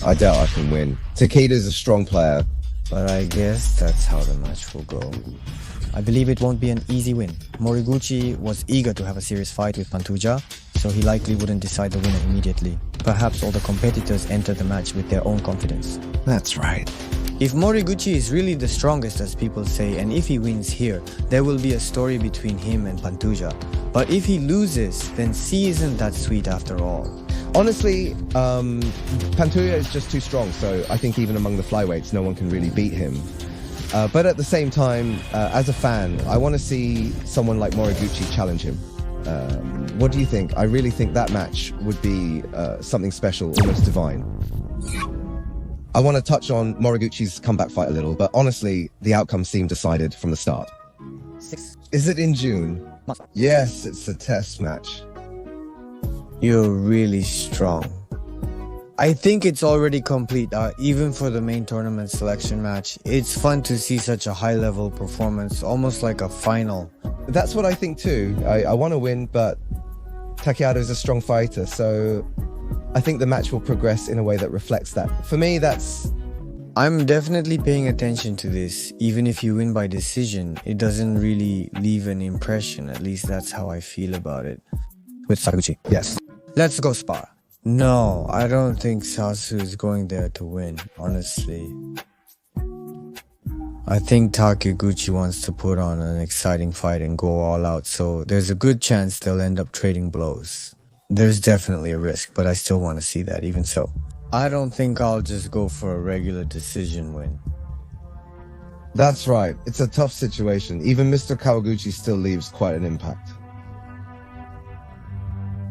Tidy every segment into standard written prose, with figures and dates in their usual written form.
I doubt I can win. Takeda's a strong player. But I guess that's how the match will go. I believe it won't be an easy win. Moriguchi was eager to have a serious fight with Pantoja, so he likely wouldn't decide the winner immediately. Perhaps all the competitors enter the match with their own confidence. That's right. If Moriguchi is really the strongest as people say, and if he wins here, there will be a story between him and Pantoja. But if he loses, then C isn't that sweet after all. Honestly, Pantoja is just too strong, so I think even among the flyweights, no one can really beat him. But at the same time, as a fan, I want to see someone like Moriguchi challenge him. What do you think? I really think that match would be something special, almost divine. I want to touch on Moriguchi's comeback fight a little, but honestly, the outcome seemed decided from the start. Is it in June? Yes, it's a test match. You're really strong. I think it's already complete, even for the main tournament selection match. It's fun to see such a high-level performance, almost like a final. That's what I think too. I want to win, but Takeada is a strong fighter, so I think the match will progress in a way that reflects that. For me, that's... I'm definitely paying attention to this. Even if you win by decision, it doesn't really leave an impression. At least that's how I feel about it. With Horiguchi, yes. Let's go spar. No, I don't think Sasu is going there to win, honestly. I think Takiguchi wants to put on an exciting fight and go all out, so there's a good chance they'll end up trading blows. There's definitely a risk, but I still want to see that even so. I don't think I'll just go for a regular decision win. That's right. It's a tough situation. Even Mr. Kawaguchi still leaves quite an impact.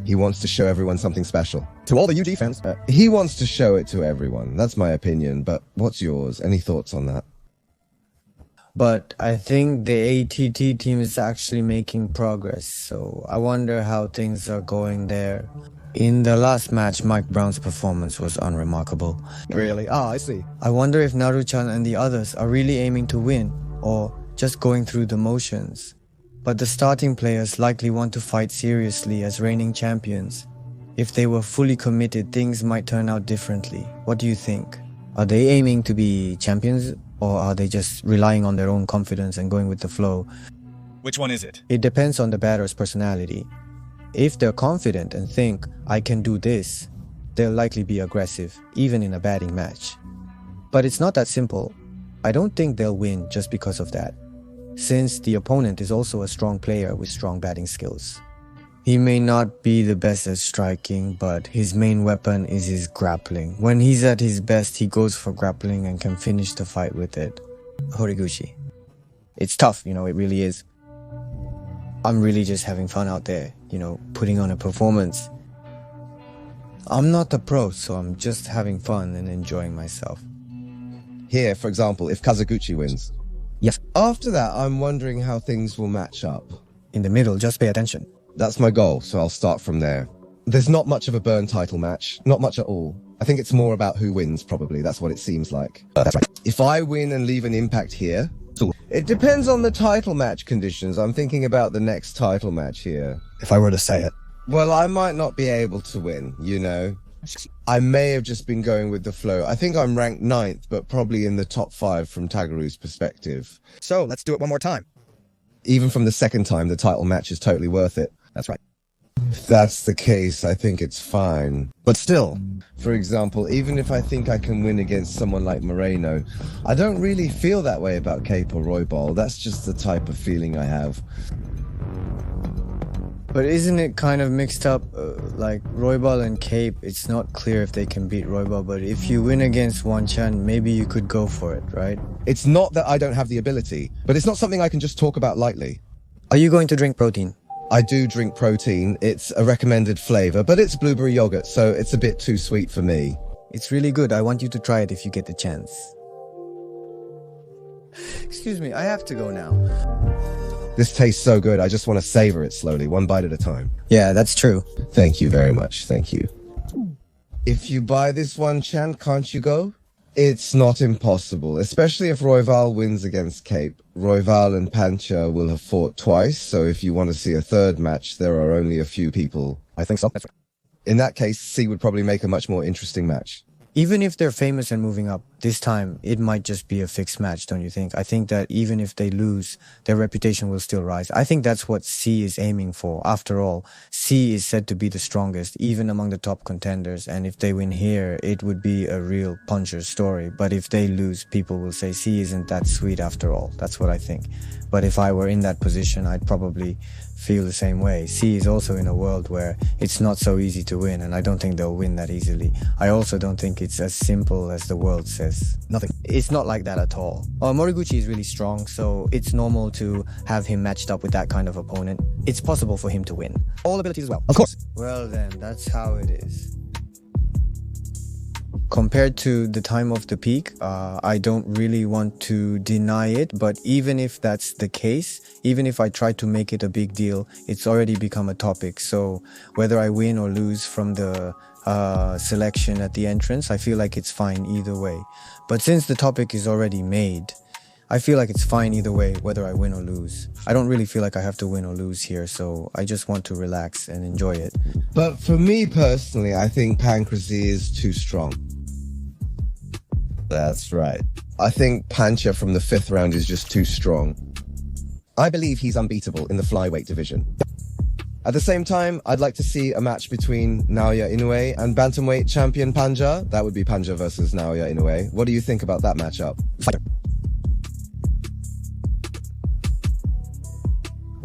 He wants to show everyone something special. To all the UG fans. He wants to show it to everyone. That's my opinion, but what's yours? Any thoughts on that? But I think the ATT team is actually making progress, so I wonder how things are going there. In the last match, Mike Brown's performance was unremarkable. Really? Ah, I see. I wonder if Naru-chan and the others are really aiming to win, or just going through the motions. But the starting players likely want to fight seriously as reigning champions. If they were fully committed, things might turn out differently. What do you think? Are they aiming to be champions, or are they just relying on their own confidence and going with the flow? Which one is it? It depends on the batter's personality. If they're confident and think, I can do this, they'll likely be aggressive, even in a batting match. But it's not that simple. I don't think they'll win just because of that, since the opponent is also a strong player with strong batting skills. He may not be the best at striking, but his main weapon is his grappling. When he's at his best, he goes for grappling and can finish the fight with it. Horiguchi. It's tough, it really is. I'm really just having fun out there, putting on a performance. I'm not a pro, so I'm just having fun and enjoying myself. Here, for example, if Kazuguchi wins. Yes. After that, I'm wondering how things will match up. In the middle, just pay attention. That's my goal, so I'll start from there. There's not much of a burn title match, not much at all. I think it's more about who wins, probably. That's what it seems like. That's right. If I win and leave an impact here, it depends on the title match conditions. I'm thinking about the next title match here. If I were to say it. Well, I might not be able to win, I may have just been going with the flow. I think I'm ranked 9th, but probably in the top 5 from Taguru's perspective. So, let's do it one more time. Even from the second time, the title match is totally worth it. That's right. If that's the case, I think it's fine. But still, for example, even if I think I can win against someone like Moreno, I don't really feel that way about Cape or Roybal. That's just the type of feeling I have. But isn't it kind of mixed up, like Roybal and Cape? It's not clear if they can beat Roybal, but if you win against Wan-chan, maybe you could go for it, right? It's not that I don't have the ability, but it's not something I can just talk about lightly. Are you going to drink protein? I do drink protein. It's a recommended flavor, but it's blueberry yogurt, so it's a bit too sweet for me. It's really good. I want you to try it if you get the chance. Excuse me, I have to go now. This tastes so good, I just want to savor it slowly, one bite at a time. Yeah, that's true. Thank you very much, thank you. If you buy this Wan-chan, can't you go? It's not impossible, especially if Royval wins against Cape. Royval and Pancha will have fought twice, so if you want to see a third match, there are only a few people. I think so. That's right. In that case, C would probably make a much more interesting match. Even if they're famous and moving up, this time it might just be a fixed match, don't you think? I think that even if they lose, their reputation will still rise. I think that's what C is aiming for. After all, C is said to be the strongest, even among the top contenders. And if they win here, it would be a real puncher's story. But if they lose, people will say C isn't that sweet after all. That's what I think. But if I were in that position, I'd probably feel the same way. C is also in a world where it's not so easy to win, and I don't think they'll win that easily. I also don't think it's as simple as the world says. Nothing. It's not like that at all. Moriguchi is really strong, so it's normal to have him matched up with that kind of opponent. It's possible for him to win. All abilities as well. Of course. Well then, that's how it is. Compared to the time of the peak, I don't really want to deny it, but even if that's the case, even if I try to make it a big deal, it's already become a topic. So whether I win or lose from the selection at the entrance, I feel like it's fine either way. But since the topic is already made, I feel like it's fine either way, whether I win or lose. I don't really feel like I have to win or lose here, so I just want to relax and enjoy it. But for me personally, I think Pancrasy is too strong. That's right. I think Pancha from the 5th round is just too strong. I believe he's unbeatable in the flyweight division. At the same time, I'd like to see a match between Naoya Inoue and bantamweight champion Panja. That would be Panja versus Naoya Inoue. What do you think about that matchup? Fighter.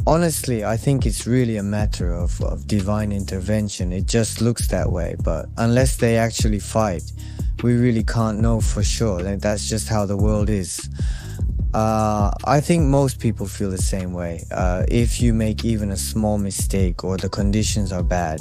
Honestly, I think it's really a matter of divine intervention. It just looks that way, but unless they actually fight, we really can't know for sure. Like, that's just how the world is. I think most people feel the same way. If you make even a small mistake or the conditions are bad,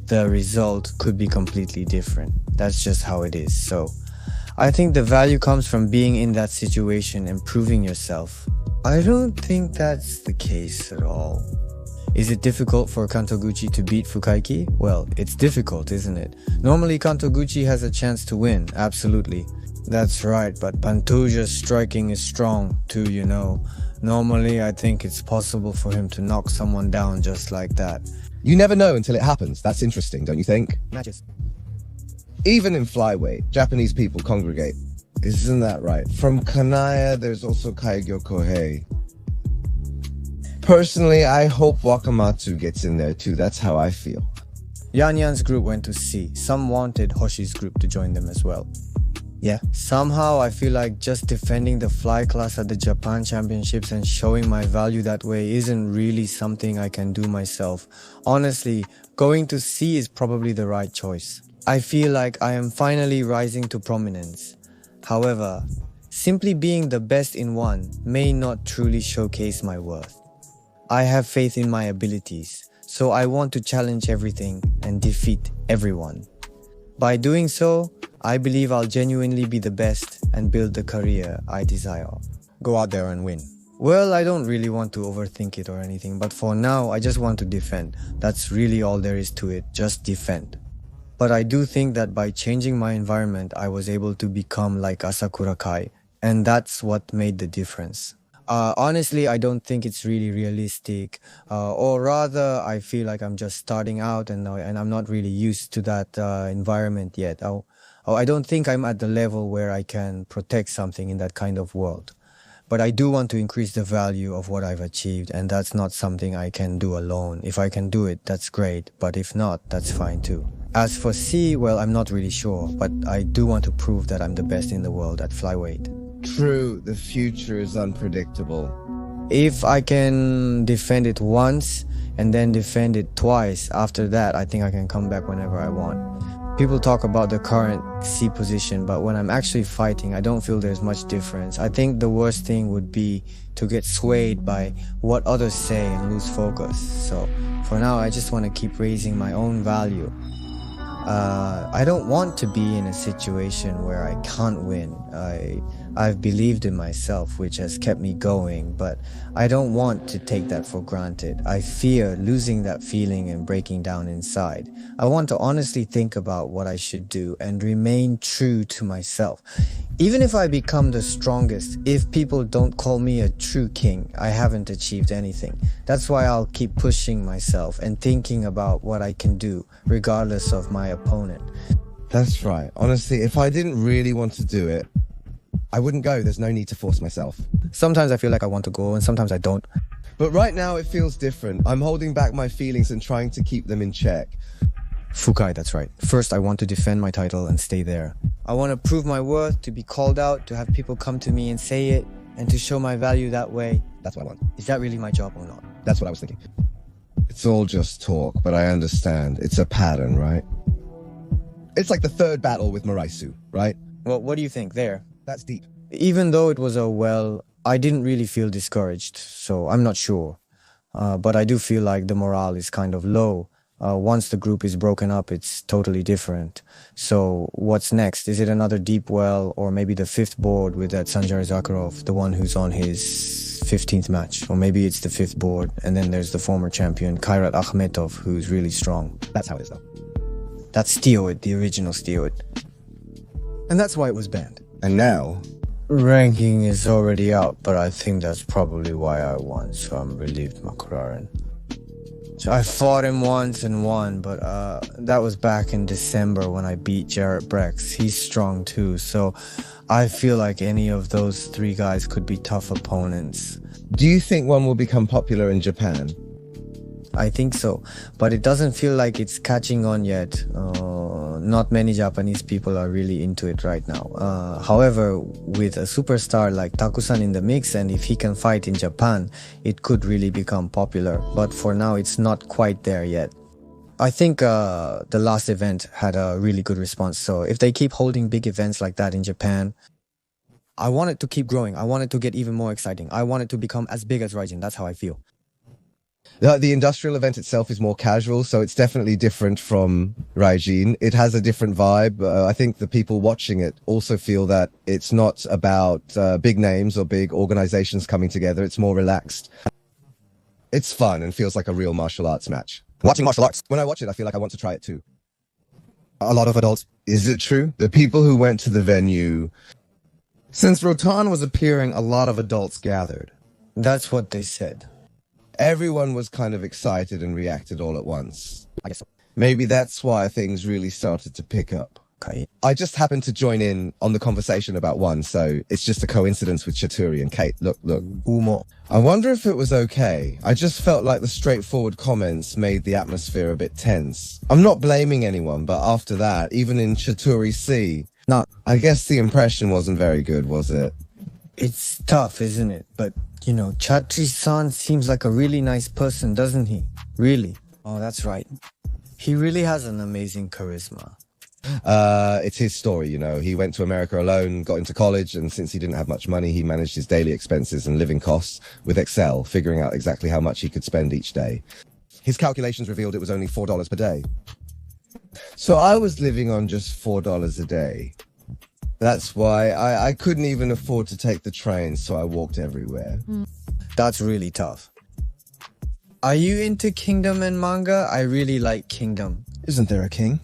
the result could be completely different. That's just how it is. So I think the value comes from being in that situation and proving yourself. I don't think that's the case at all. Is it difficult for Kantoguchi to beat Fukaiki? Well, it's difficult, isn't it? Normally Kantoguchi has a chance to win, absolutely. That's right, but Pantoja's striking is strong too, you know. Normally I think it's possible for him to knock someone down just like that. You never know until it happens. That's interesting, don't you think? Matches. Even in flyweight, Japanese people congregate. Isn't that right? From Kanaya, there's also Kaigyo Kohei. Personally, I hope Wakamatsu gets in there too. That's how I feel. Yan Yan's group went to C. Some wanted Hoshi's group to join them as well. Yeah, somehow I feel like just defending the fly class at the Japan Championships and showing my value that way isn't really something I can do myself. Honestly, going to C is probably the right choice. I feel like I am finally rising to prominence. However, simply being the best in one may not truly showcase my worth. I have faith in my abilities, so I want to challenge everything and defeat everyone. By doing so, I believe I'll genuinely be the best and build the career I desire. Go out there and win. Well, I don't really want to overthink it or anything, but for now, I just want to defend. That's really all there is to it, just defend. But I do think that by changing my environment, I was able to become like Asakura Kai, and that's what made the difference. Honestly, I don't think it's really realistic, or rather, I feel like I'm just starting out and I'm not really used to that environment yet. I don't think I'm at the level where I can protect something in that kind of world. But I do want to increase the value of what I've achieved, and that's not something I can do alone. If I can do it, that's great, but if not, that's fine too. As for C, well, I'm not really sure, but I do want to prove that I'm the best in the world at flyweight. True, the future is unpredictable. If I can defend it once and then defend it twice, after that, I think I can come back whenever I want. People talk about the current C position, but when I'm actually fighting, I don't feel there's much difference. I think the worst thing would be to get swayed by what others say and lose focus. So for now, I just want to keep raising my own value. I don't want to be in a situation where I can't win. I've believed in myself, which has kept me going, but I don't want to take that for granted. I fear losing that feeling and breaking down inside. I want to honestly think about what I should do and remain true to myself. Even if I become the strongest, if people don't call me a true king, I haven't achieved anything. That's why I'll keep pushing myself and thinking about what I can do, regardless of my opponent. That's right. Honestly, if I didn't really want to do it, I wouldn't go. There's no need to force myself. Sometimes I feel like I want to go and sometimes I don't. But right now it feels different. I'm holding back my feelings and trying to keep them in check. Fukai, that's right. First, I want to defend my title and stay there. I want to prove my worth, to be called out, to have people come to me and say it, and to show my value that way. That's what I want. Is that really my job or not? That's what I was thinking. It's all just talk, but I understand. It's a pattern, right? It's like the third battle with Moraisu, right? Well, what do you think there? That's deep. Even though it was I didn't really feel discouraged, so I'm not sure. But I do feel like the morale is kind of low. Once the group is broken up, it's totally different. So what's next? Is it another deep well, or maybe the fifth board with that Sanjay Zakharov, the one who's on his 15th match? Or maybe it's the fifth board, and then there's the former champion, Kairat Akhmetov, who's really strong. That's how it is, though. That's steroid, the original steroid. And that's why it was banned. And now... Ranking is already out, but I think that's probably why I won, so I'm relieved, Makuraran. So I fought him once and won, but that was back in December when I beat Jarrett Brex. He's strong too, so I feel like any of those three guys could be tough opponents. Do you think one will become popular in Japan? I think so, but it doesn't feel like it's catching on yet. Not many Japanese people are really into it right now. However, with a superstar like Takusan in the mix, and if he can fight in Japan, it could really become popular. But for now, it's not quite there yet. I think the last event had a really good response. So if they keep holding big events like that in Japan, I want it to keep growing. I want it to get even more exciting. I want it to become as big as Raijin. That's how I feel. The industrial event itself is more casual, so it's definitely different from Raijin. It has a different vibe. I think the people watching it also feel that it's not about big names or big organizations coming together. It's more relaxed. It's fun and feels like a real martial arts match. Watching martial arts. When I watch it, I feel like I want to try it too. A lot of adults. Is it true? The people who went to the venue... Since Rotan was appearing, a lot of adults gathered. That's what they said. Everyone was kind of excited and reacted all at once. I guess so. Maybe that's why things really started to pick up. Okay. I just happened to join in on the conversation about one, so it's just a coincidence with Chaturi and Kate. Look. Umo. I wonder if it was okay. I just felt like the straightforward comments made the atmosphere a bit tense. I'm not blaming anyone, but after that, even in Chaturi C, I guess the impression wasn't very good, was it? It's tough, isn't it? But, you know, Chatri-san seems like a really nice person, doesn't he? Really? Oh, that's right. He really has an amazing charisma. It's his story, you know. He went to America alone, got into college, and since he didn't have much money, he managed his daily expenses and living costs with Excel, figuring out exactly how much he could spend each day. His calculations revealed it was only $4 per day. So I was living on just $4 a day. That's why I couldn't even afford to take the train, so I walked everywhere. That's really tough. Are you into Kingdom and manga? I really like Kingdom. Isn't there a king?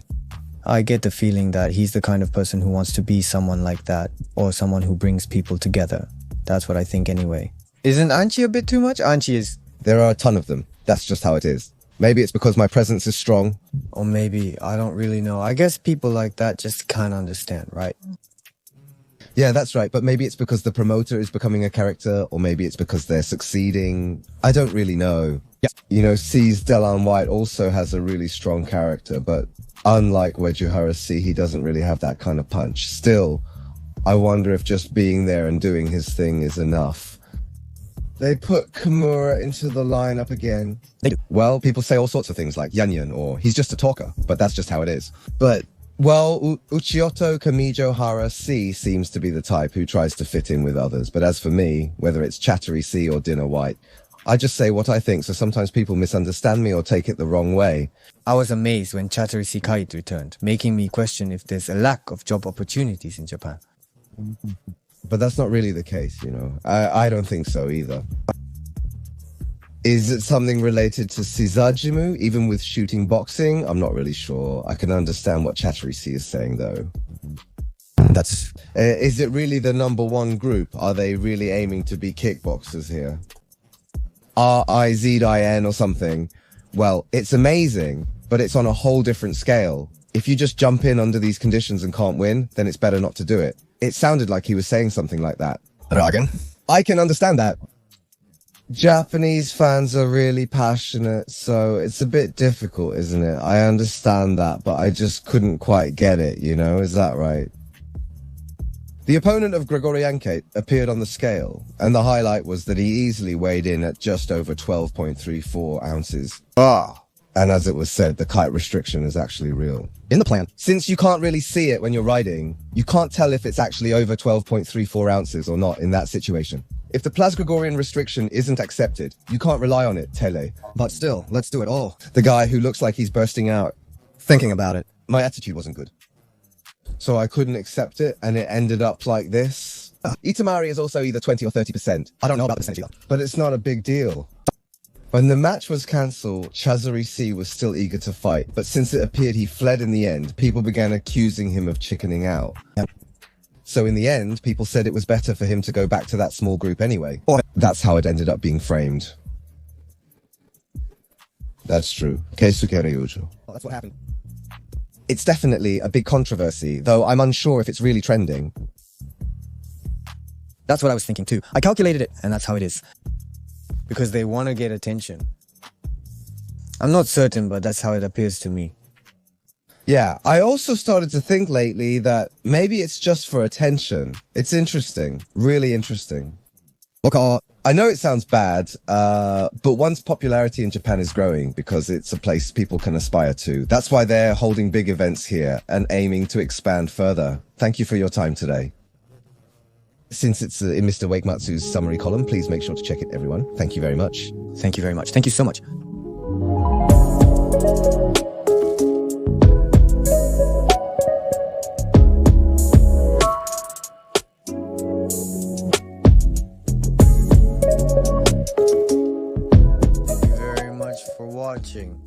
I get the feeling that he's the kind of person who wants to be someone like that, or someone who brings people together. That's what I think anyway. Isn't Anchi a bit too much? Anchi is... There are a ton of them. That's just how it is. Maybe it's because my presence is strong. Or maybe, I don't really know. I guess people like that just can't understand, right? Yeah, that's right. But maybe it's because the promoter is becoming a character, or maybe it's because they're succeeding. I don't really know. Yeah. You know, C's Delan White also has a really strong character, but unlike Wejuhara C, he doesn't really have that kind of punch. Still, I wonder if just being there and doing his thing is enough. They put Kimura into the lineup again. They do. Well, people say all sorts of things like Yanyan, or he's just a talker, but that's just how it is. But well, Uchioto Kamijo Hara C seems to be the type who tries to fit in with others. But as for me, whether it's Chattery C or Dinner White, I just say what I think, so sometimes people misunderstand me or take it the wrong way. I was amazed when Chattery C Kite returned, making me question if there's a lack of job opportunities in Japan. But that's not really the case, you know. I don't think so either. Is it something related to Shizajimu, even with shooting boxing? I'm not really sure. I can understand what Chattery C is saying, though. That's... Is it really the #1 group? Are they really aiming to be kickboxers here? RIZIN or something? Well, it's amazing, but it's on a whole different scale. If you just jump in under these conditions and can't win, then it's better not to do it. It sounded like he was saying something like that. Ragen. I can understand that. Japanese fans are really passionate, so it's a bit difficult, isn't it? I understand that, but I just couldn't quite get it, you know? Is that right? The opponent of Grigorianke appeared on the scale, and the highlight was that he easily weighed in at just over 12.34 ounces. And as it was said, the kite restriction is actually real. In the plan. Since you can't really see it when you're riding, you can't tell if it's actually over 12.34 ounces or not in that situation. If the Plasgregorian restriction isn't accepted, you can't rely on it, Tele. But still, let's do it all. The guy who looks like he's bursting out. Thinking about it. My attitude wasn't good. So I couldn't accept it, and it ended up like this. Itamari is also either 20 or 30%. I don't know about the percentage though. But it's not a big deal. When the match was cancelled, Chazari C was still eager to fight, but since it appeared he fled in the end, people began accusing him of chickening out. Yep. So in the end, people said it was better for him to go back to that small group anyway. That's how it ended up being framed. That's true. Well, that's what happened. It's definitely a big controversy, though I'm unsure if it's really trending. That's what I was thinking too. I calculated it, and that's how it is. Because they want to get attention. I'm not certain, but that's how it appears to me. Yeah, I also started to think lately that maybe it's just for attention. It's interesting, really interesting. Look, I know it sounds bad, but one's popularity in Japan is growing because it's a place people can aspire to. That's why they're holding big events here and aiming to expand further. Thank you for your time today. Since it's in Mr. Wakamatsu's summary column, please make sure to check it, everyone. Thank you very much. Thank you very much. Thank you so much. Thank you very much for watching.